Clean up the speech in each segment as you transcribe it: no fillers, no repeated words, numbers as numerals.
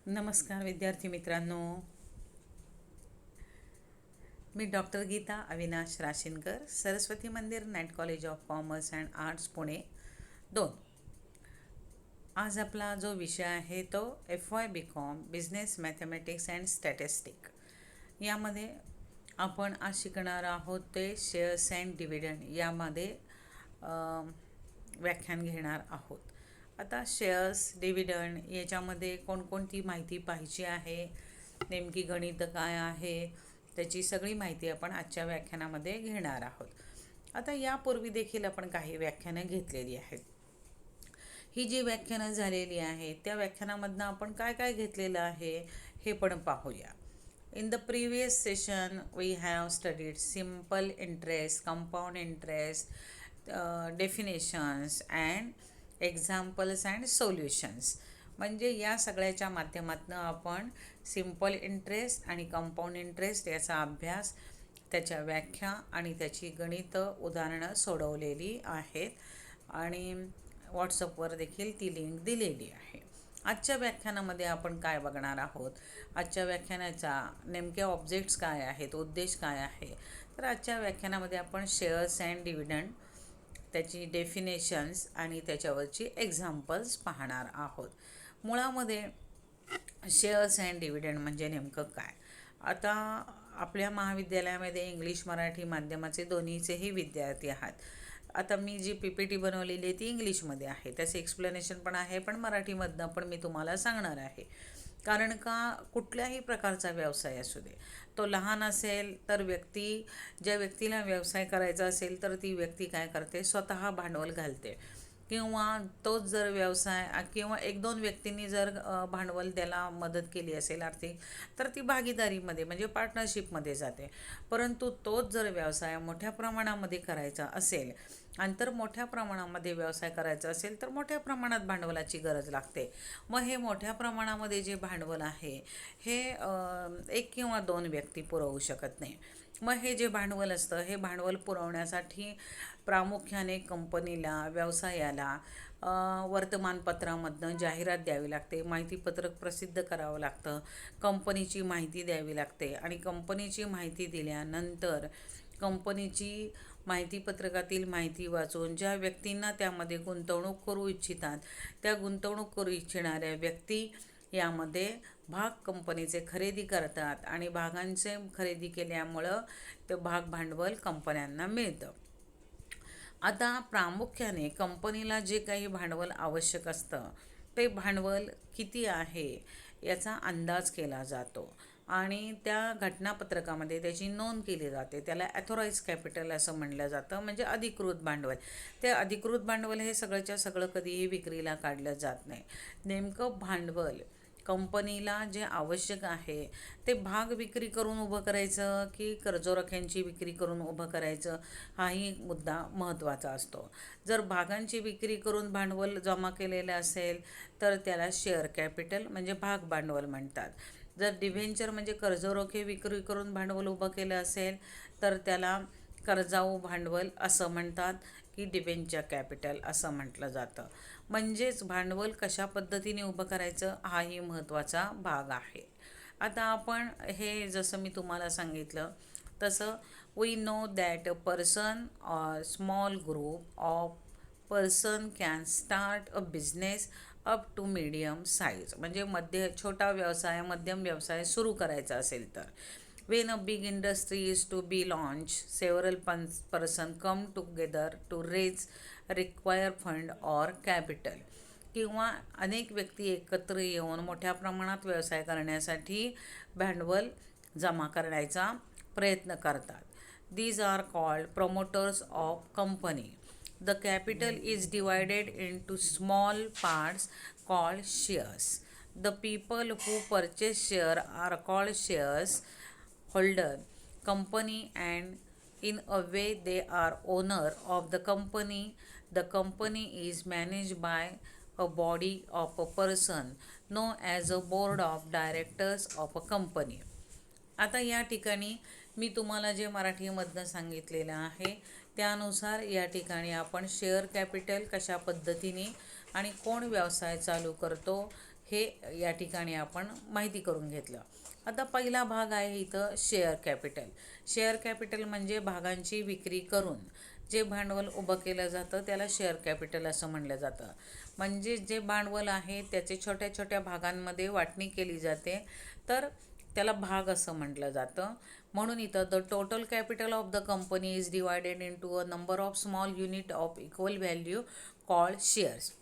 नमस्कार विद्यार्थी मित्रांनो, मी डॉक्टर गीता अविनाश राशीनकर, सरस्वती मंदिर night college of commerce and arts Pune 2. आज आपला जो विषय आहे तो FY BCom business mathematics and statistic. यामध्ये आपण आज शिकणार आहोत ते शेअर्स अँड डिव्हिडंड यामध्ये व्याख्यान घेणार आहोत. आता शेअर्स डिव्हिडंड याच्यामध्ये कोणकोणती माहिती पाहिजे आहे, नेमकी गणित काय आहे, त्याची सगळी माहिती आपण आजच्या व्याख्यानामध्ये घेणार आहोत. आता यापूर्वी देखील आपण काही व्याख्यानं घेतलेली आहेत. ही जी व्याख्यानं झालेली आहेत त्या व्याख्यानामधनं आपण काय काय घेतलेलं आहे हे पण पाहूया. In the previous session, we have studied simple interest, compound interest, definitions and examples and solutions. म्हणजे या सगळ्याच्या माध्यमातून आपण सिम्पल इंटरेस्ट आणि कंपाऊंड इंटरेस्ट याचा अभ्यास, त्याच्या व्याख्या आणि त्याची गणित उदाहरणं सोडवलेली आहेत आणि व्हॉट्सअपवर देखील ती लिंक दिलेली आहे. आजच्या व्याख्यानामध्ये आपण काय बघणार आहोत, आजच्या व्याख्यानाचा नेमके ऑब्जेक्ट्स काय आहेत, उद्देश काय आहे. तर आजच्या व्याख्यानामध्ये आपण शेअर्स अँड डिव्हिडंड, त्याची डेफिनेशन्स आणि त्याच्यावरची एक्झाम्पल्स पाहणार आहोत. मुळामध्ये शेअर्स अँड डिव्हिडंड म्हणजे नेमकं काय. आता आपल्या महाविद्यालयामध्ये इंग्लिश मराठी माध्यमाचे दोन्हीचेही विद्यार्थी आहात. आता मी जी PPT बनवलेली आहे ती इंग्लिशमध्ये आहे, त्याचं एक्सप्लेनेशन पण आहे, पण मराठीमधनं पण मी तुम्हाला सांगणार आहे. कारण का कुठल्याही प्रकारचा व्यवसाय असू दे, तो लहान असेल तर ज्या व्यक्तीला व्यवसाय करायचा असेल तर ती व्यक्ती काय करते, स्वतः भांडवल घालते, किंवा तोच जर व्यवसाय किंवा 1-2 व्यक्तींनी जर भांडवल त्याला मदत केली असेल आर्थिक, तर ती भागीदारीमध्ये म्हणजे पार्टनरशिपमध्ये जाते. परंतु तोच जर व्यवसाय मोठ्या प्रमाणामध्ये करायचा असेल आणि तर मोठ्या प्रमाणामध्ये व्यवसाय करायचा असेल तर मोठ्या प्रमाणात भांडवलाची गरज लागते. मग हे मोठ्या प्रमाणामध्ये जे भांडवल आहे हे 1 किंवा 2 व्यक्ती पुरवू शकत नाही. मग हे जे भांडवल असतं हे भांडवल पुरवण्यासाठी प्रामुख्याने कंपनीला, व्यवसायाला वर्तमानपत्रामधनं जाहिरात द्यावी लागते, माहितीपत्रक प्रसिद्ध करावं लागतं, कंपनीची माहिती द्यावी लागते आणि कंपनीची माहिती दिल्यानंतर कंपनीची माहितीपत्रकातील माहिती वाचून ज्या व्यक्तींना त्यामध्ये गुंतवणूक करू इच्छितात त्या गुंतवणूक करू इच्छिणाऱ्या व्यक्ती यामध्ये भाग कंपनीचे खरेदी करतात आणि भागांचे खरेदी केल्यामुळं ते भाग भांडवल कंपन्यांना मिळतं. आता प्रामुख्याने कंपनीला जे काही भांडवल आवश्यक असतं ते भांडवल किती आहे याचा अंदाज केला जातो आणि त्या घटनापत्रकामध्ये त्याची नोंद केली जाते. त्याला ॲथोराइज कॅपिटल असं म्हणलं जातं, म्हणजे अधिकृत भांडवल. ते अधिकृत भांडवल हे सगळंच्या सगळं कधीही विक्रीला काढलं जात नाही. नेमकं भांडवल कंपनीला जे आवश्यक आहे ते भाग विक्री करून उभं करायचं की कर्जरोख्यांची विक्री करून उभं करायचं, हाही मुद्दा महत्त्वाचा असतो. जर भागांची विक्री करून भांडवल जमा केलेलं असेल तर त्याला शेअर कॅपिटल म्हणजे भाग भांडवल म्हणतात. जर डिव्हेंचर म्हणजे कर्जरोखे विक्री करून भांडवल उभं केलं असेल तर त्याला कर्जाऊ भांडवल असं म्हणतात की डिव्हेंचर कॅपिटल असं म्हटलं जातं. म्हणजेच भांडवल कशा पद्धतीने उभं करायचं हाही महत्त्वाचा भाग आहे. आता आपण हे जसं मी तुम्हाला सांगितलं तसं we know that a person or small group of person can start a business up to medium size. म्हणजे छोटा व्यवसाय, मध्यम व्यवसाय सुरू करायचा असेल तर when a big industry is to be launched, several person come together to raise require fund or capital. किंवा अनेक व्यक्ती एकत्र येऊन मोठ्या प्रमाणात व्यवसाय करण्यासाठी भांडवल जमा करण्याचा प्रयत्न करतात. These are called promoters of company. The capital is divided into small parts called shares. The people who purchase share are called shares holder company, and in a way they are owner of the company. The company is managed by a body of a person known as a board of directors of a company. आता या ठिकाणी मी तुम्हाला जे मराठीमधनं सांगितलेलं आहे त्यानुसार या ठिकाणी आपण शेअर कॅपिटल कशा पद्धतीने आणि कोण व्यवसाय चालू करतो हे या ठिकाणी आपण माहिती करून घेतलं. आता पहिला भाग आहे इथं शेअर कॅपिटल. शेअर कॅपिटल म्हणजे भागांची विक्री करून जे भांडवल उभं केलं जातं त्याला शेअर कॅपिटल असं म्हणलं जातं. म्हणजे जे भांडवल आहे त्याचे छोट्या छोट्या भागांमध्ये वाटणी केली जाते, तर त्याला भाग असं म्हटलं जातं. म्हणून इथं the total capital of the company is divided into a number of small unit of equal value called shares.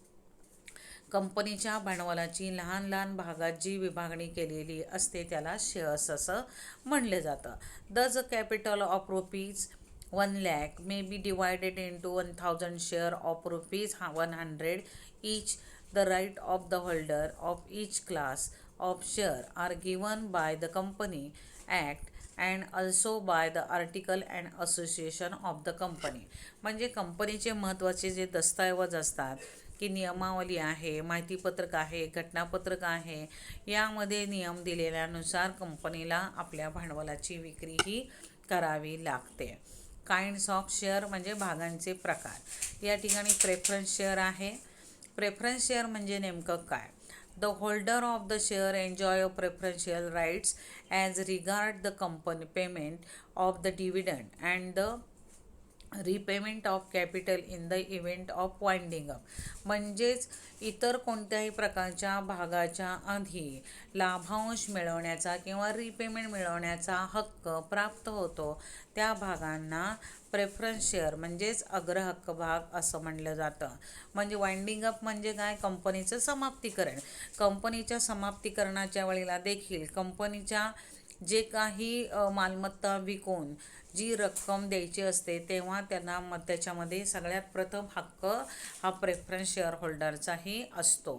कंपनीच्या भांडवलाची लहान लहान भागात जी विभागणी केलेली असते त्याला शेअर्स असं म्हणले जातं. The capital of rupees 1 lakh may be divided into 1000 share of rupees 100 each. The right of the holder of each class of share are given by the Company Act and also by the article and association of the company. म्हणजे कंपनीचे महत्त्वाचे जे दस्तऐवज असतात की नियमावली आहे, माहितीपत्रक आहे, घटनापत्रक आहे, यामध्ये नियम दिलेल्यानुसार कंपनीला आपल्या भांडवलाची विक्री ही करावी लागते. काइंड्स ऑफ शेअर म्हणजे भागांचे प्रकार. या ठिकाणी प्रेफरन्स शेअर आहे. प्रेफरन्स शेअर म्हणजे नेमकं काय? The holder of the share enjoy a preferential rights as regard the company payment of the dividend and the repayment of capital in the event of winding up. म्हणजेच इतर कोणत्याही प्रकारच्या भागाच्या आधी लाभांश मिळवण्याचा किंवा रिपेमेंट मिळवण्याचा हक्क प्राप्त होतो त्या भागांना प्रेफरन्स शेअर म्हणजेच अग्रहक्क भाग असं म्हणलं जातं. म्हणजे वाइंडिंग अप म्हणजे काय? कंपनीचं समाप्तीकरण. कंपनीच्या समाप्तीकरणाच्या वेळेला देखील कंपनीच्या जे काही मालमत्ता विकून जी रक्कम द्यायची असते तेव्हा त्यांना त्याच्यामध्ये सगळ्यात प्रथम हक्क हा प्रेफरन्स शेअर होल्डरचाही असतो.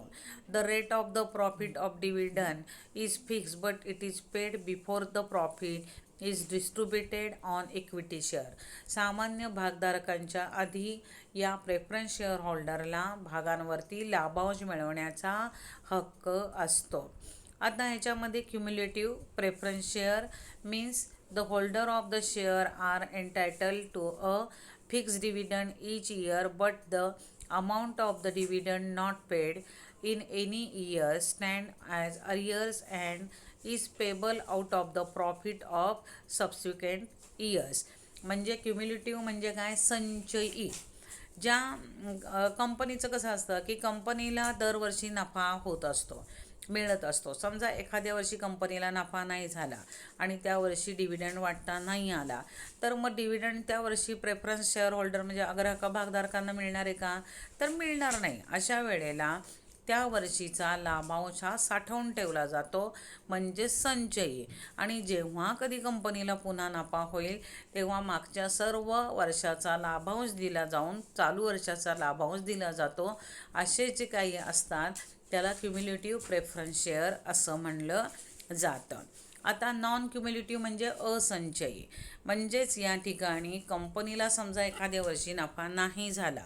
The rate of the profit of dividend is fix but it is paid before the profit is distributed on equity share. सामान्य भागधारकांच्या आधी या प्रेफरन्स शेअर होल्डरला भागांवरती लाभांश मिळवण्याचा हक्क असतो. आता ह्याच्यामध्ये cumulative preference share means the holder of the share are entitled to a fixed dividend each year, but the amount of the dividend not paid in any year stand as arrears and is payable out of the profit of subsequent years. म्हणजे cumulative म्हणजे काय? संचयी. ज्या कंपनीचं कसं असतं की कंपनीला दरवर्षी नफा होत असतो, मिळत असतो. समजा एखाद्या वर्षी कंपनीला नफा नाही झाला आणि त्या वर्षी डिव्हिडंड वाटता नाही आला, तर मग डिव्हिडंड त्या वर्षी प्रेफरन्स शेअर होल्डर म्हणजे अग्रहक्क भागधारकांना मिळणार आहे का? तर मिळणार नाही. अशा वेळेला त्या वर्षीचा लाभांश हा साठवून ठेवला जातो म्हणजे संचयी. आणि जेव्हा कधी कंपनीला पुन्हा नफा होईल तेव्हा मागच्या सर्व वर्षाचा लाभांश दिला जाऊन चालू वर्षाचा लाभांश दिला जातो. असे जे काही असतात त्याला क्युम्युलेटिव्ह प्रेफरन्स शेअर असं म्हणलं जातं. आता नॉन क्युम्युलेटिव्ह म्हणजे असंचयी. म्हणजेच या ठिकाणी कंपनीला समजा एखाद्या वर्षी नफा नाही झाला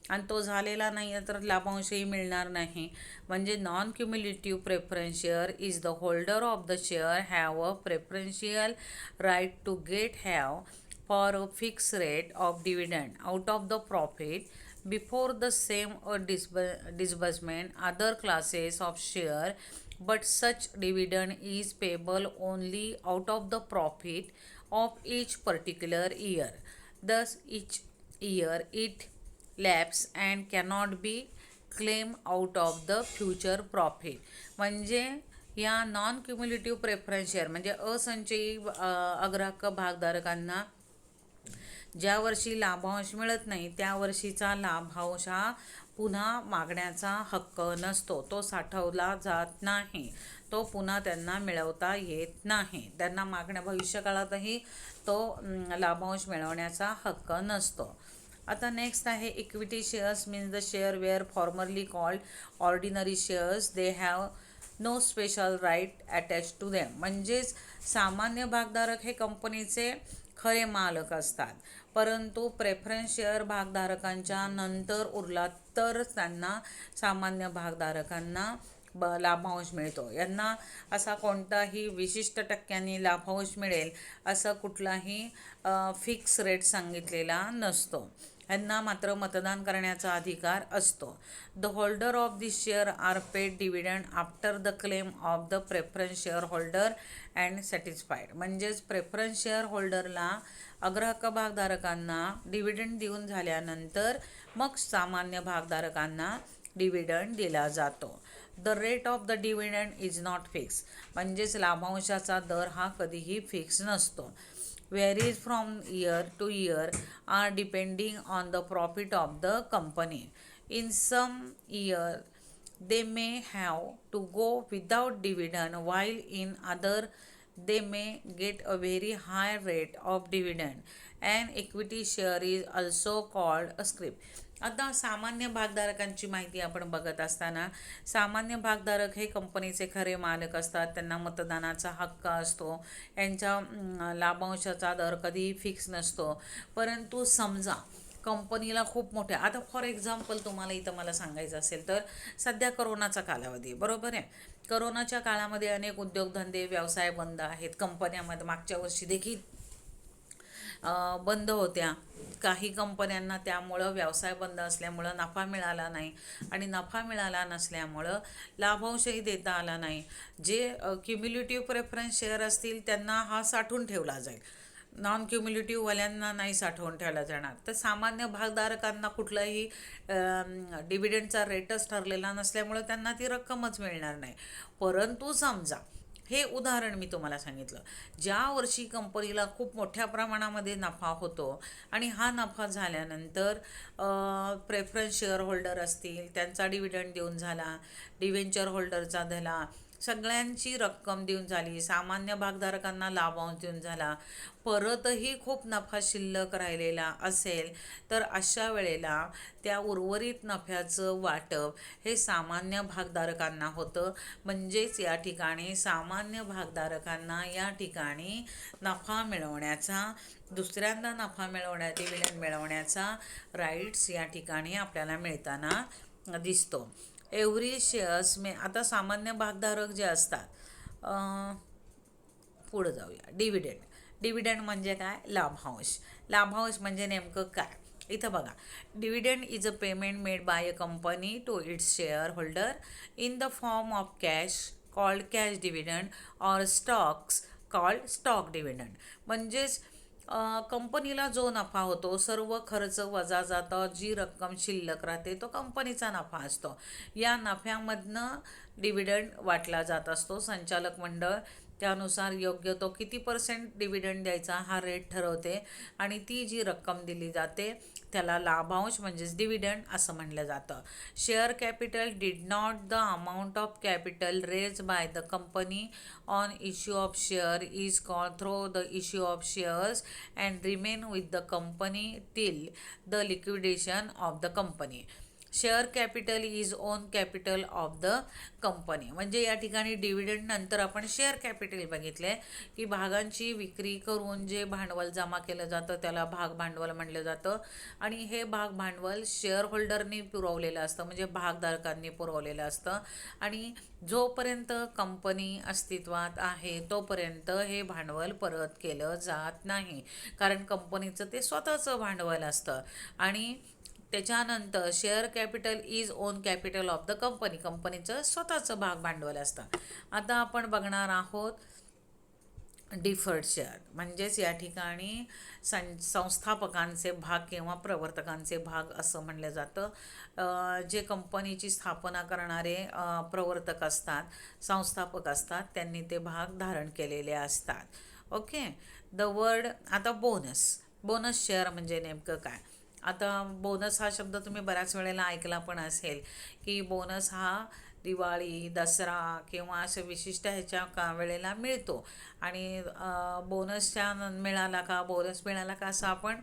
आणि तो झालेला नाही तर लाभांशही मिळणार नाही. म्हणजे non cumulative preference share is the holder of the share have a preferential right to get have for a fix rate of dividend out of the profit before the same or disbursement other classes of share, but such dividend is payable only out of the profit of each particular year. Thus each year it lapses and cannot be claimed out of the future profit. म्हणजे या non cumulative preference share म्हणजे असंचयी अग्रहक्क भागधारकांना ज्या वर्षी लाभांश मिळत नाही त्या वर्षीचा लाभांश हा पुन्हा मागण्याचा हक्क नसतो. तो साठवला जात नाही, तो पुन्हा त्यांना मिळवता येत नाही. त्यांना भविष्यकाळातही तो लाभांश मिळवण्याचा हक्क नसतो. आता नेक्स्ट आहे equity shares means the share where formerly called ordinary shares they have no special right attach to them. म्हणजेच सामान्य भागधारक हे कंपनीचे खरे मालक असतात, परंतु प्रेफरन्स शेअर भागधारकांच्या नंतर उरला तर त्यांना सामान्य भागधारकांना लाभांश मिळतो. यांना असा कोणताही विशिष्ट टक्क्यांनी लाभांश मिळेल असं कुठलाही फिक्स रेट सांगितलेला नसतो. यांना मात्र मतदान करण्याचा अधिकार असतो. The holder of this share are paid dividend after the claim of the preference share holder and satisfied. म्हणजेच प्रेफरन्स शेअर होल्डरला अग्रहक्क भागधारकांना डिव्हिडंड देऊन झाल्यानंतर मग सामान्य भागधारकांना डिव्हिडंड दिला जातो. The rate of the dividend is not fix. म्हणजेच लाभांशाचा दर हा कधीही फिक्स नसतो. varies from year to year are depending on the profit of the company. In some year they may have to go without dividend, while in other they may get a very high rate of dividend. An equity share is also called a scrip. आता सामान्य भागधारकांची माहिती आपण बघत असताना, सामान्य भागधारक हे कंपनीचे खरे मालक असतात. त्यांना मतदानाचा हक्क असतो. यांच्या लाभांशाचा दर कधीही फिक्स नसतो. परंतु समजा कंपनीला खूप मोठ्या, आता फॉर एक्झाम्पल तुम्हाला इथं मला सांगायचं असेल तर सध्या करोनाचा कालावधी बरोबर आहे. करोनाच्या काळामध्ये अनेक उद्योगधंदे व्यवसाय बंद आहेत. कंपन्यामध्ये मागच्या वर्षी देखील बंद होत्या. काही कंपन्यांना त्यामुळं व्यवसाय बंद असल्यामुळं नफा मिळाला नाही आणि नफा मिळाला नसल्यामुळं लाभांशही देता आला नाही. जे क्युम्युलेटिव्ह प्रेफरन्स शेअर असतील त्यांना हा साठवून ठेवला जाईल. नॉन क्युम्युलेटिव्हवाल्यांना नाही साठवून ठेवला जाणार. तर सामान्य भागधारकांना कुठलाही डिव्हिडंडचा रेटच ठरलेला नसल्यामुळं त्यांना ती रक्कमच मिळणार नाही. परंतु समजा हे उदाहरण मी तुम्हाला सांगितलं, ज्या वर्षी कंपनीला खूप मोठ्या प्रमाणामध्ये नफा होतो आणि हा नफा झाल्यानंतर प्रेफरन्स शेअर होल्डर असतील त्यांचा डिव्हिडंड देऊन झाला, डिव्हेंचर होल्डरचा झाला, सगळ्यांची रक्कम देऊन झाली, सामान्य भागधारकांना लाभांश देऊन झाला, परतही खूप नफा शिल्लक राहिलेला असेल तर अशा वेळेला त्या उर्वरित नफ्याचं वाटप हे सामान्य भागधारकांना होतं. म्हणजेच या ठिकाणी सामान्य भागधारकांना या ठिकाणी नफा मिळवण्याचा, दुसऱ्यांदा नफा डिव्हिडंड मिळवण्याचा राईट्स या ठिकाणी आपल्याला मिळताना दिसतो. एव्हरी शेअर्स आता सामान्य भागधारक जे असतात, पुढं जाऊया. डिव्हिडंड म्हणजे काय? लाभांश. लाभांश म्हणजे नेमकं काय? इथं बघा, dividend is a payment made by a company to its share holder in the form of cash called cash dividend or stocks called stock dividend. म्हणजेच कंपनीला जो नफा होतो, सर्व खर्च वजा जातं, जी रक्कम शिल्लक राहते तो कंपनीचा नफा असतो. या नफ्यामधनं डिव्हिडंड वाटला जात असतो. संचालक मंडळ त्यानुसार योग्य तो किती % डिव्हिडंड द्यायचा हा रेट ठरवते आणि ती जी रक्कम दिली जाते त्याला लाभांश म्हणजेच डिव्हिडंड असं म्हटलं जातं. Share capital did not the amount of capital raise by the company on issue of share is called through the issue of shares and remain with the company till the liquidation of the company. Share capital is own capital of the company. म्हणजे या ठिकाणी dividend नंतर आपण share capital बघितले की भागांची विक्री करून जे भांडवल जमा केलं जातं त्याला भाग भांडवल म्हटलं जातं आणि हे भाग भांडवल शेअर होल्डरनी पुरवलेलं असतं, म्हणजे भागधारकांनी पुरवलेलं असतं. आणि जोपर्यंत कंपनी अस्तित्वात आहे तोपर्यंत हे भांडवल परत केलं जात नाही, कारण कंपनीचं ते स्वतःचं भांडवल असतं. आणि त्याच्यानंतर share capital is own capital of the company, कंपनीचं स्वतःचं भाग भांडवल असतं. आता आपण बघणार आहोत डिफर्ड शेअर. म्हणजेच या ठिकाणी संस्थापकांचे भाग किंवा प्रवर्तकांचे भाग असं म्हणलं जातं. जे कंपनीची स्थापना करणारे प्रवर्तक असतात, संस्थापक असतात, त्यांनी ते भाग धारण केलेले असतात. ओके. द वर्ड आता बोनस शेअर म्हणजे नेमकं काय? आता बोनस हा शब्द तुम्ही बऱ्याच वेळेला ऐकला पण असेल की बोनस हा दिवाळी, दसरा किंवा असं विशिष्ट ह्याच्या वेळेला मिळतो आणि बोनस मिळाला का असं आपण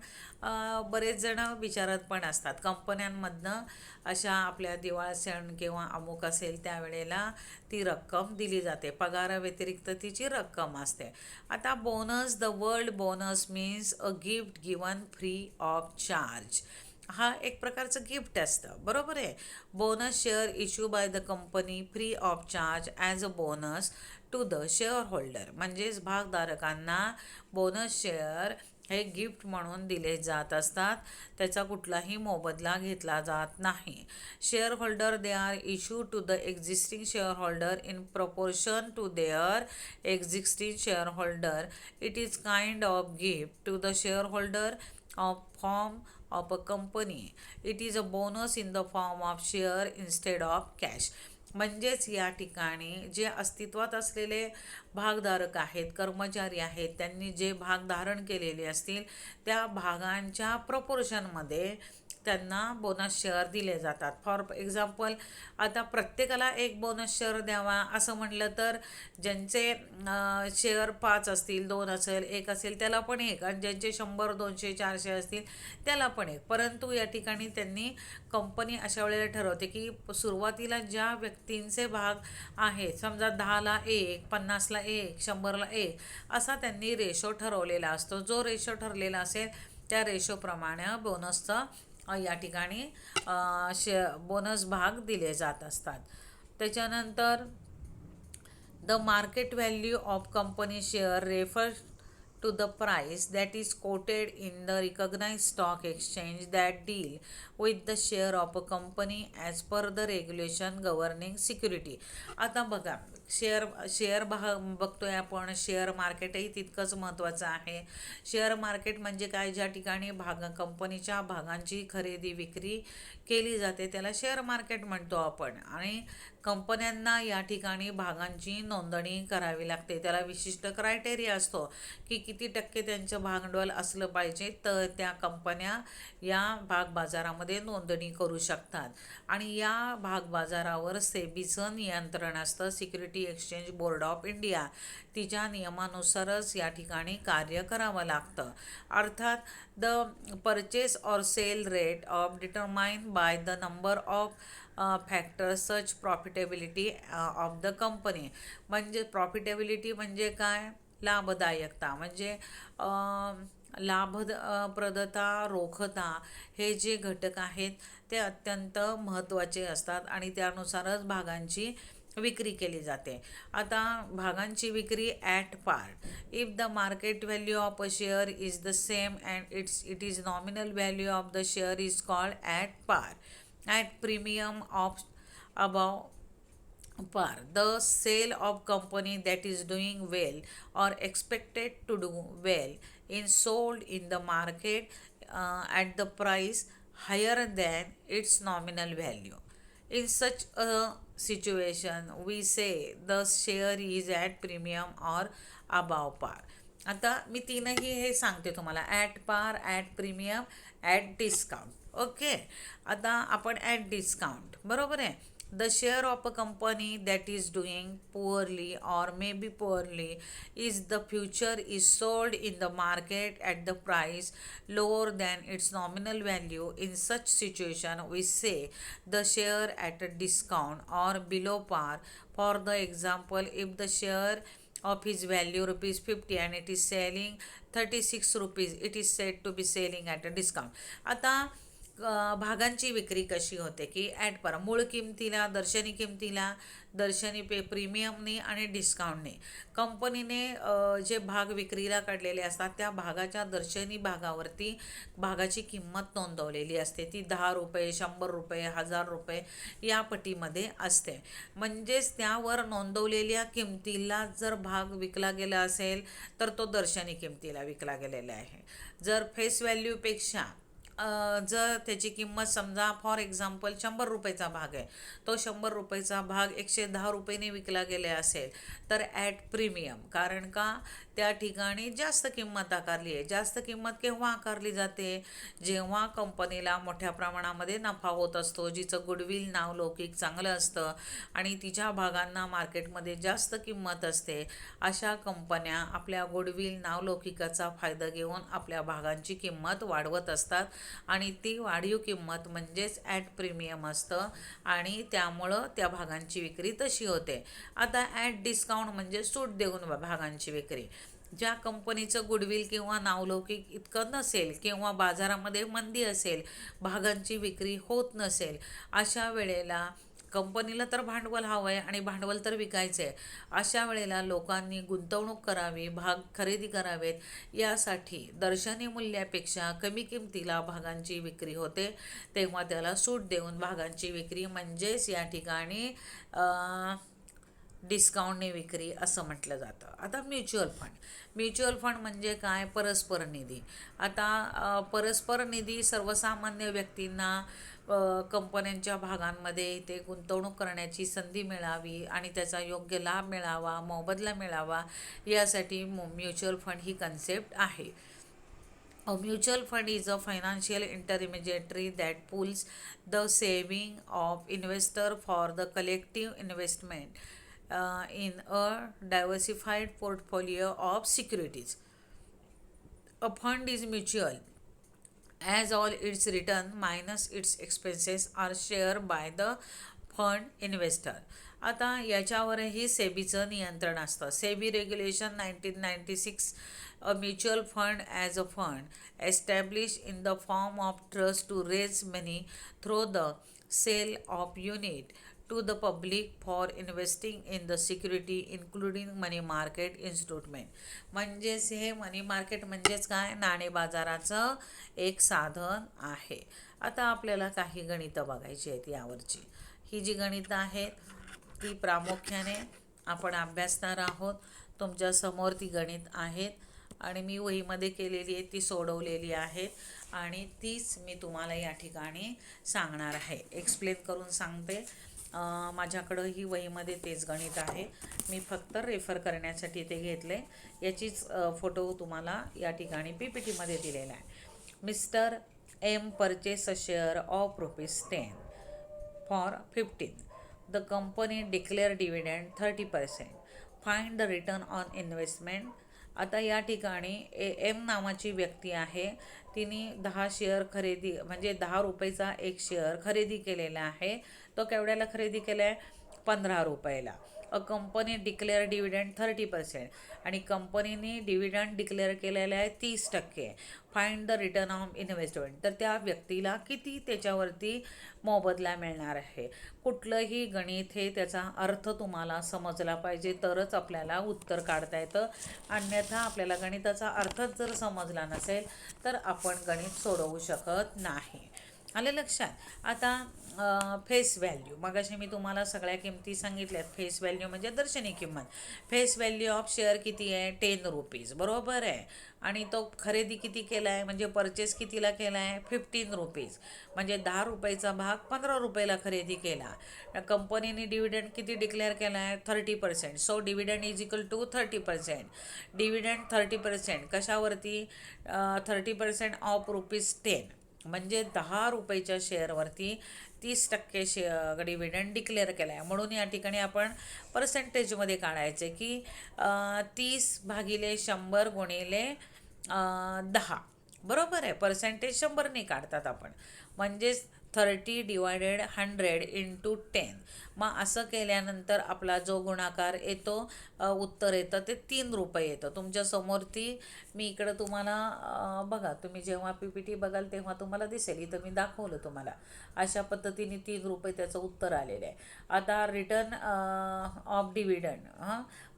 बरेच जण विचारत पण असतात. कंपन्यांमधनं अशा आपल्या दिवाळी सण किंवा अमुक असेल त्यावेळेला ती रक्कम दिली जाते, पगाराव्यतिरिक्त तिची रक्कम असते. आता bonus, the word bonus means a gift given free of charge. हा एक प्रकारचं गिफ्ट असतं, बरोबर आहे. Bonus share issue by the company free of charge as a bonus to the share holder. म्हणजेच भागधारकांना बोनस शेअर हे गिफ्ट म्हणून दिले जात असतात, त्याचा कुठलाही मोबदला घेतला जात नाही. Share holder they are issue to the existing share holder in proportion to their existing share holder. It is kind of gift to the share holder of form of a company. It is a bonus in the form of share instead of cash. म्हणजेच या ठिकाणी जे अस्तित्वात असलेले भागधारक आहेत, कर्मचारी आहेत, त्यांनी जे भाग धारण केलेले असतील त्या भागांच्या प्रपोर्शनमध्ये त्यांना बोनस शेअर दिले जातात. फॉर एक्झाम्पल, आता प्रत्येकाला एक बोनस शेअर द्यावा असं म्हटलं तर ज्यांचे शेअर 5 असतील, 2 असेल, 1 असेल त्याला पण 1, आणि ज्यांचे 100, 200, 400 असतील त्याला पण 1. परंतु या ठिकाणी त्यांनी कंपनी अशा वेळेला ठरवते की सुरुवातीला ज्या व्यक्तींचे भाग आहेत, समजा 10ला 1, 50ला 1, 100ला 1 असा त्यांनी रेशो ठरवलेला असतो. जो रेशो ठरलेला असेल त्या रेशोप्रमाणे बोनसचं या ठिकाणी बोनस भाग दिले जात असतात. त्याच्यानंतर the market value of company share refer to the price that is quoted in the recognized stock exchange that deal with the share of a company as per the regulation governing security. आता बघा, share बघतोय आपण. Share मार्केटही तितकंच महत्त्वाचं आहे. Share market म्हणजे काय? ज्या ठिकाणी कंपनीच्या भागांची खरेदी विक्री केली जाते त्याला शेअर मार्केट म्हणतो आपण. आणि कंपन्यांना या ठिकाणी भागांची नोंदणी करावी लागते. त्याला विशिष्ट क्रायटेरिया असतो की किती टक्के त्यांचं भांडवल असलं पाहिजे तर त्या कंपन्या या भागबाजारामध्ये नोंदणी करू शकतात. आणि या भागबाजारावर सेबीचं नियंत्रण असतं. Security exchange board of India तिच्या नियमानुसारच या ठिकाणी कार्य करावं लागतं. अर्थात the purchase or sale rate of determine by the number of factor such profitability of the company. म्हणजे प्रॉफिटेबिलिटी म्हणजे काय? लाभदायकता. म्हणजे लाभप्रदता, रोखता हे जे घटक आहेत ते अत्यंत महत्त्वाचे असतात आणि त्यानुसारच भागांची विक्री केली जाते. आता भागांची विक्री ॲट पार. If the market value of a share is the same and it is nominal value of the share is called at पार. At premium of above par, the sale of company that is doing well or expected to do well is sold in the market at the price higher than its nominal value. In such a situation, we say the share is at premium or above par. आता मी तीनही हे सांगते तुम्हाला: at par, at premium, at discount. Okay, आता आपण at discount बरोबर आहे. The share of a company that is doing poorly or may be poorly is the future is sold in the market at the price lower than its nominal value. In such situation we say the share at a discount or below par. For the example, if the share of his value ₹50 and it is selling ₹36, it is said to be selling at a discount. आता भागांची विक्री कशी होते की at पर, मूळ किमतीला, दर्शनी किमतीला, दर्शनी प्रीमियमने आणि डिस्काउंटने कंपनीने जे भाग विक्रीला काढलेले असतात त्या भागाच्या दर्शनी भागावरती भागाची किंमत नोंदवलेली असते. ती ₹10, ₹100, ₹1000 या पटीमध्ये असते. म्हणजेच त्यावर नोंदवलेल्या किमतीला जर भाग विकला गेला असेल तर तो दर्शनी किमतीला विकला गेलेला आहे. जर फेस व्हॅल्यूपेक्षा जर त्याची किंमत समजा फॉर एक्झाम्पल ₹100चा भाग आहे, तो ₹100चा भाग ₹110ने विकला गेला असेल तर ॲट प्रीमियम. कारण का? त्या ठिकाणी जास्त किंमत आकारली आहे. जास्त किंमत केव्हा आकारली जाते? जेव्हा कंपनीला मोठ्या प्रमाणामध्ये नफा होत असतो, जिचं गुडविल, नावलौकिक चांगलं असतं आणि तिच्या भागांना मार्केटमध्ये जास्त किंमत असते. अशा कंपन्या आपल्या गुडविल, नावलौकिकाचा फायदा घेऊन आपल्या भागांची किंमत वाढवत असतात आणि ती वाढीव किंमत म्हणजेच ॲट प्रीमियम असतं आणि त्यामुळं त्या भागांची विक्री तशी होते. आता ॲट डिस्काउंट म्हणजे सूट देऊन भागांची विक्री. ज्या कंपनीचं गुडविल किंवा नावलौकिक इतकं नसेल किंवा बाजारामध्ये मंदी असेल, भागांची विक्री होत नसेल, अशा वेळेला कंपनीला तर भांडवल हवं आहे आणि भांडवल तर विकायचं आहे. अशा वेळेला लोकांनी गुंतवणूक करावी, भाग खरेदी करावेत. यासाठी दर्शनी मूल्यापेक्षा कमी किमतीला भागांची विक्री होते, तेव्हा त्याला सूट देऊन भागांची विक्री म्हणजेच या ठिकाणी डिस्काउंटने विक्री असं म्हटलं जातं. आता म्युच्युअल फंड म्हणजे काय? परस्पर निधी. आता परस्पर निधी सर्वसामान्य व्यक्तींना कंपन्यांच्या भागांमध्ये ते गुंतवणूक करण्याची संधी मिळावी आणि त्याचा योग्य लाभ मिळावा, मोबदला मिळावा, यासाठी म्युच्युअल फंड ही कन्सेप्ट आहे. A mutual fund is a financial intermediary that pools the saving of investor for the collective investment in a diversified portfolio of securities. A fund is mutual as all its return minus its expenses are shared by the fund investor. आता याच्यावरही सेबीचं नियंत्रण असतं. SEBI regulation 1996. A mutual fund as a fund establish in the form of trust to raise money through the sale of unit to the public for investing in the security including money market instrument. म्हणजेच हे मनी market म्हणजेच काय? नाणे बाजाराचं एक साधन आहे. आता आपल्याला काही गणितं बघायची आहेत यावरची. ही जी गणितं आहेत ती प्रामुख्याने आपण अभ्यासणार आहोत. तुमच्यासमोर ती गणित आहेत आणि मी वहीमध्ये केलेली आहे, ती सोडवलेली आहेत आणि तीच मी तुम्हाला या ठिकाणी सांगणार आहे. एक्सप्लेन करून सांगते. माझ्याकडं ही वहीमध्ये तेच गणित आहे. मी फक्त रेफर करण्यासाठी ते घेतले. याचीच फोटो तुम्हाला या ठिकाणी PPTमध्ये दिलेला आहे. Mister M purchase a share of ₹10 for 15. The company declare dividend 30%. Find the return on investment. आता या ठिकाणी एम नावाची व्यक्ती आहे. तिने 10 शेअर खरेदी म्हणजे ₹10चा एक शेअर खरेदी केलेला आहे. तो केवढ्याला खरेदी केला आहे? ₹15. अ कंपनी डिक्लेअर डिव्हिडंड 30% आणि कंपनीने डिव्हिडंड डिक्लेअर केलेला आहे 30%. Find the return on investment. तर त्या व्यक्तीला किती त्याच्यावरती मोबदला मिळणार आहे. कुठलंही गणित हे त्याचा अर्थ तुम्हाला समजला पाहिजे तरच आपल्याला उत्तर काढता येतं. अन्यथा आपल्याला गणिताचा अर्थच जर समजला नसेल तर आपण गणित सोडवू शकत नाही. आलं लक्षात? आता फेस व्हॅल्यू, मगाशी मी तुम्हाला सगळ्या किमती सांगितल्यात. फेस व्हॅल्यू म्हणजे दर्शनी किंमत. फेस व्हॅल्यू ऑफ शेअर किती आहे? ₹10. बरोबर आहे. आणि तो खरेदी किती केला आहे म्हणजे परचेस कितीला केला आहे? ₹15. म्हणजे ₹10चा भाग ₹15ला खरेदी केला. कंपनीने डिव्हिडंड किती डिक्लेअर केला आहे? 30%. So dividend is equal to 30%. Dividend 30% कशावरती? 30% ऑफ ₹10 म्हणजे ₹10च्या शेअरवरती 30% डिव्हिडंड डिक्लेअर केला आहे. म्हणून या ठिकाणी आपण पर्सेंटेजमध्ये काढायचे की 30/100 गुणिले 10. बरोबर आहे. पर्सेंटेज 100ने काढतात आपण. म्हणजेच 30/100 इंटू 10. मग असं केल्यानंतर आपला जो गुणाकार येतो, उत्तर येतं ते ₹3 येतं. तुमच्यासमोर ती मी इकडं तुम्हाला बघा, तुम्ही जेव्हा PPT बघाल तेव्हा तुम्हाला दिसेल. इथं मी दाखवलं तुम्हाला. अशा पद्धतीने ₹3 त्याचं उत्तर आलेलं आहे. आता रिटर्न ऑफ डिव्हिडंड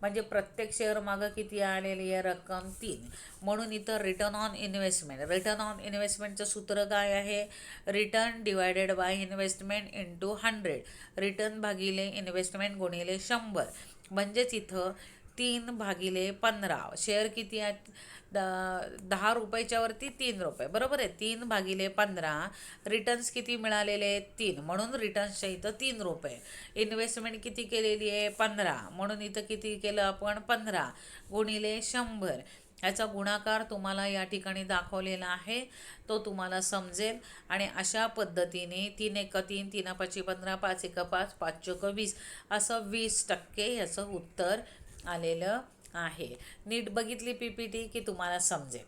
म्हणजे प्रत्येक शेअर मागं किती आलेली आहे रक्कम? 3. म्हणून इथं return on investment. Return on इन्व्हेस्टमेंटचं सूत्र काय आहे? Return divided by investment into 100. Return भागिले इन्व्हेस्टमेंट गुणिले 100. म्हणजेच इथं 3/15. शेअर किती आहेत? ₹10च्या वरती ₹3. बरोबर आहे. 3/15. रिटर्न्स किती मिळालेले आहेत? 3. म्हणून रिटर्न्सच्या इथं ₹3. इन्व्हेस्टमेंट किती केलेली आहे? 15. म्हणून इथं किती केलं आपण? 15 गुणिले 100. याचा गुणाकार तुम्हाला या ठिकाणी दाखवलेला आहे, तो तुम्हाला समजेल. आणि अशा पद्धतीने 3 × 3, 3 × 5 = 15, 5 × 5, 5 × 20 असं 20% याचं उत्तर आलेलं आहे. नीट बघितली PPT की तुम्हाला समजेल.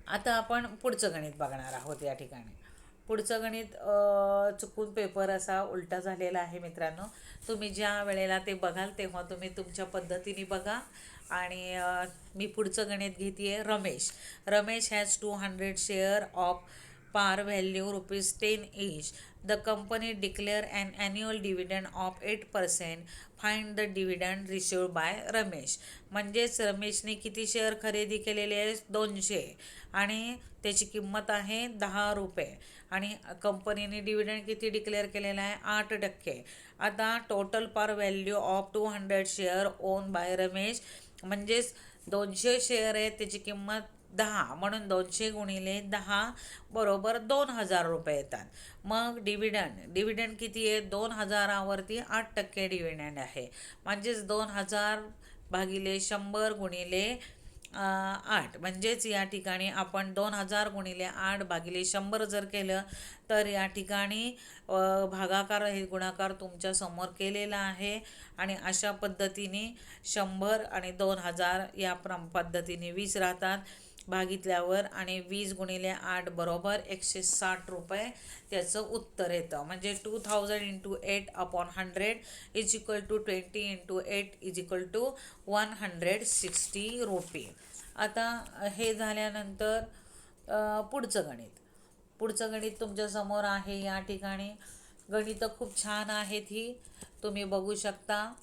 आता आपण पुढचं गणित बघणार आहोत. या ठिकाणी पुढचं गणित चुकून पेपर असा उलटा झालेला आहे मित्रांनो. तुम्ही ज्या वेळेला ते बघाल तेव्हा तुम्ही तुमच्या पद्धतीने बघा. आणि मी पुढचं गणित घेते आहे. Ramesh has 200 share of par value ₹10 each. The company declare an annual dividend of 8%. Find the dividend received by Ramesh. म्हणजेच रमेशने किती शेअर खरेदी केलेले आहे 200 आणि त्याची किंमत आहे ₹10 आणि कंपनीने डिव्हिडंड किती डिक्लेअर केलेला आहे 8%. आता total par value of 200 share own by Ramesh म्हणजेच 200 शेअर आहेत त्याची किंमत 10 म्हणून 200 गुणिले 10 बरोबर ₹2000 येतात. मग डिव्हिडंड किती आहे 2000वरती 8% डिव्हिडंड आहे म्हणजेच 2000 भागिले 100 गुणिले 8 म्हणजेच या ठिकाणी आपण 2000 गुणिले 8 भागिले 100 जर केलं तर या ठिकाणी भागाकार हे गुणाकार तुमच्या समोर केलेला आहे आणि अशा पद्धतीने 100 आणि 2000 या पद्धतीने 20 राहतात भागितल्यावर आणि 20 गुणिले 8 बरोबर ₹160 त्याचं उत्तर येतं. म्हणजे 2000 × 8 upon 100 is equal to 20 × 8 is equal to ₹160. आता हे झाल्यानंतर पुढचं गणित तुमच्यासमोर आहे. या ठिकाणी गणितं खूप छान आहेत ही तुम्ही बघू शकता.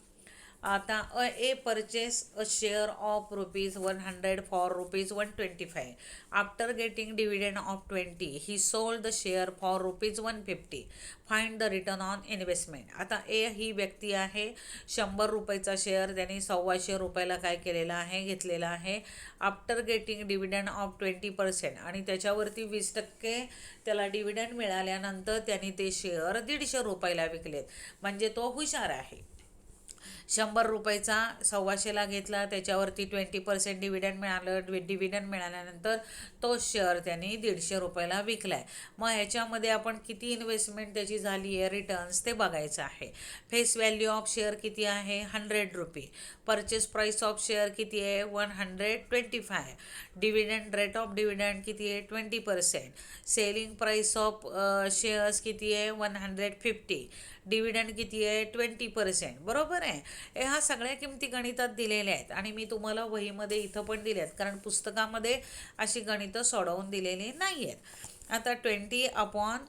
आता A purchase a share of ₹100 for ₹125. After getting dividend of 20 he sold the share for ₹150. Find the return on investment. आता ए ही व्यक्ती आहे ₹100चा शेअर त्यांनी ₹125 काय केलेला आहे घेतलेला आहे. आफ्टर गेटिंग डिव्हिडंड ऑफ 20% आणि त्याच्यावरती 20% त्याला डिव्हिडंड मिळाल्यानंतर त्यांनी ते शेअर ₹150 विकलेत. म्हणजे तो हुशार आहे. ₹100चा ₹125 घेतला त्याच्यावरती 20% डिव्हिडंड मिळालं. डिव्हिडंड मिळाल्यानंतर तो शेअर त्यांनी ₹150 विकला आहे. मग ह्याच्यामध्ये आपण किती इन्व्हेस्टमेंट त्याची झाली आहे रिटर्न्स ते बघायचं आहे. फेस व्हॅल्यू ऑफ शेअर किती आहे ₹100. परचेस प्राईस ऑफ शेअर किती आहे 125. डिव्हिडंड रेट ऑफ डिव्हिडंड किती आहे 20%. सेलिंग प्राईस ऑफ शेअर्स किती आहे 150. डिव्हिडंड किती आहे 20%. बरोबर आहे. ह्या सगळ्या किमती गणितात दिलेल्या आहेत आणि मी तुम्हाला वहीमध्ये इथं पण दिल्या आहेत कारण पुस्तकामध्ये अशी गणितं सोडवून दिलेली नाही आहेत. आता 20/100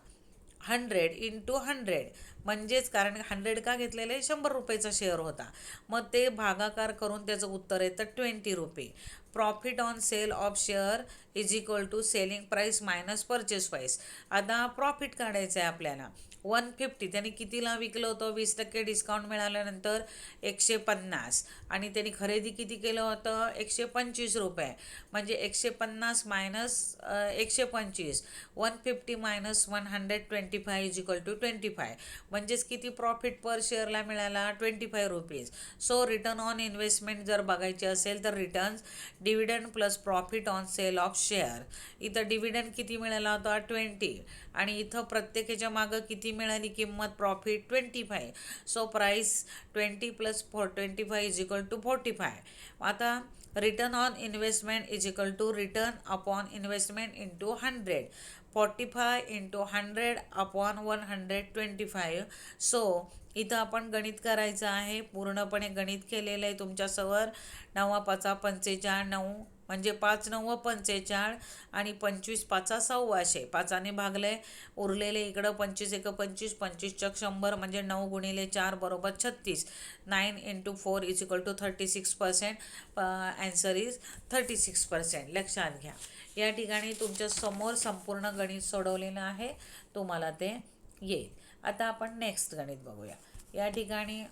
× 100 म्हणजेच कारण 100 का घेतलेले ₹100चा शेअर होता. मग ते भागाकार करून त्याचं उत्तर येतं ₹20. Profit on sale of share is equal to selling price minus purchase price. आता प्रॉफिट काढायचं आहे आपल्याला. 150 त्यांनी कितीला विकलं होतं 20% डिस्काउंट मिळाल्यानंतर 150 आणि त्यांनी खरेदी किती केलं होतं ₹125. म्हणजे 150 minus 125 150 minus 125 is equal to 25 म्हणजेच किती प्रॉफिट पर शेअरला मिळाला ₹25. सो रिटर्न ऑन इन्व्हेस्टमेंट जर बघायची असेल तर returns dividend plus profit on sale of share. इथं डिव्हिडंड किती मिळाला होता 20 आणि इथं प्रत्येकाच्या मागं किती मिळाली किंमत profit 25. So price 20 plus 25 is equal to 45. आता return on investment is equal to return upon investment into 100. 45 × 100 upon 125. सो इथं आपण गणित करायचं आहे. पूर्णपणे गणित केलेलं आहे तुमच्यासमोर. 9 5 45 9 म्हणजे 5 9 45 आणि 25 5 100. 5ने भागले उरलेले इकडं 25 1 25 25 चक 100 म्हणजे 9 गुणिले 4 बरोबर 36. 9 × 4 is equal to 36%. Answer is 36%. लक्षात घ्या. या ठिकाणी तुमच्या समोर संपूर्ण गणित सोडवलेलं आहे तुम्हाला ते येईल. आता आपण नेक्स्ट गणित बघूया. या ठिकाणी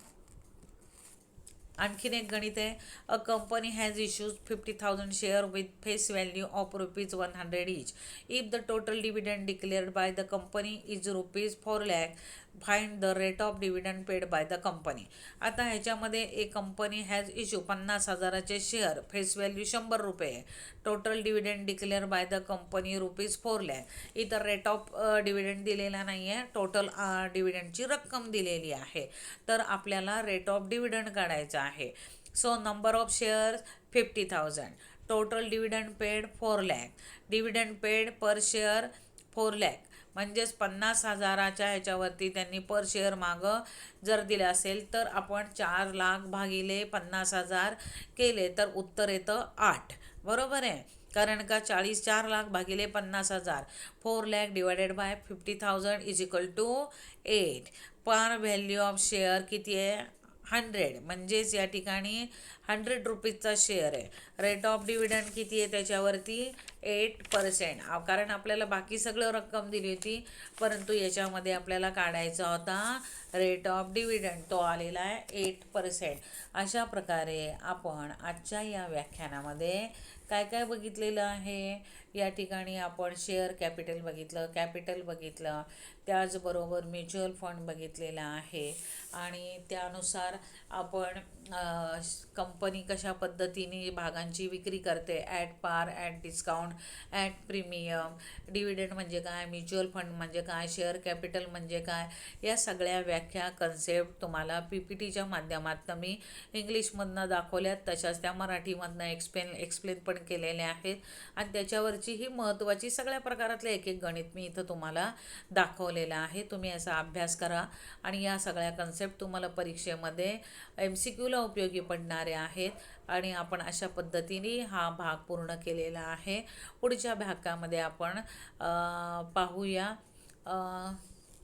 आणखीन एक गणित आहे. A company has issues 50,000 share with face value of ₹100 each. If the total dividend declared by the company is ₹4 lakh, find the rate of dividend paid by the company. आता ह्याच्यामध्ये एक कंपनी हॅज इश्यू 50,000चे share face value ₹100. Total dividend declare by the company ₹4 lakh. इतर rate of dividend दिलेला नाही आहे. Total डिव्हिडंडची रक्कम दिलेली आहे. तर आपल्याला रेट ऑफ डिव्हिडंड काढायचा आहे. So number of shares 50,000. Total dividend paid 4 lakh. Dividend paid per share 4 lakh. म्हणजेच 50,000च्या ह्याच्यावरती त्यांनी पर शेअर मागं जर दिलं असेल तर आपण 4 लाख भागिले 50,000 केले तर उत्तर येतं 8. बरोबर आहे. कारण का 4 लाख भागिले 50,000, 4 lakh divided by 50,000 is equal to 8. Par value of share किती आहे? 100. म्हणजेच या ठिकाणी 100 रुपीजचा शेअर आहे. रेट ऑफ डिव्हिडंड किती आहे त्याच्यावरती? 8%. कारण आपल्याला बाकी सगळं रक्कम दिली होती, परंतु याच्यामध्ये आपल्याला काढायचा होता रेट ऑफ डिव्हिडंड. तो आलेला आहे 8%. अशा प्रकारे आपण आजच्या या व्याख्यानामध्ये काय काय बघितलेलं आहे? या ठिकाणी आपण शेअर कॅपिटल बघितलं, त्याचबरोबर म्युच्युअल फंड बघितलेला आहे आणि त्यानुसार आपण कंपनी कशा पद्धतीने भागांची विक्री करते, at par, at discount, at premium, dividend म्हणजे काय, म्युच्युअल फंड म्हणजे काय, शेअर कॅपिटल म्हणजे काय, या सगळ्या व्याख्या कन्सेप्ट तुम्हाला PPTच्या माध्यमातून मी इंग्लिशमधनं दाखवल्यात, तशाच त्या मराठीमधनं एक्सप्लेन पण केलेल्या आहेत आणि त्याच्यावरची ही महत्त्वाची सगळ्या प्रकारातले एक एक गणित मी इथं तुम्हाला दाखवलेलं आहे. तुम्ही याचा अभ्यास करा आणि या सगळ्या कन्सेप्ट तुम्हाला परीक्षेमध्ये MCQला उपयोगी पडणारे आहेत आणि आपण अशा पद्धतीने हा भाग पूर्ण केलेला आहे. पुढच्या भागामध्ये आपण पाहूया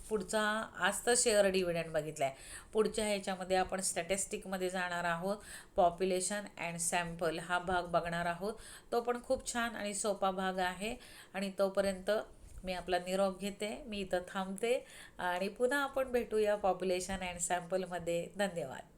पुढचा. आज तर शेअर डिव्हिडंड बघितला आहे. पुढच्या ह्याच्यामध्ये आपण स्टॅटिस्टिकमध्ये जाणार आहोत. पॉप्युलेशन अँड सॅम्पल हा भाग बघणार आहोत. तो पण खूप छान आणि सोपा भाग आहे आणि तोपर्यंत मी आपला निरोप घेते. मी इथं थांबते आणि पुन्हा आपण भेटूया पॉप्युलेशन अँड सॅम्पलमध्ये. धन्यवाद.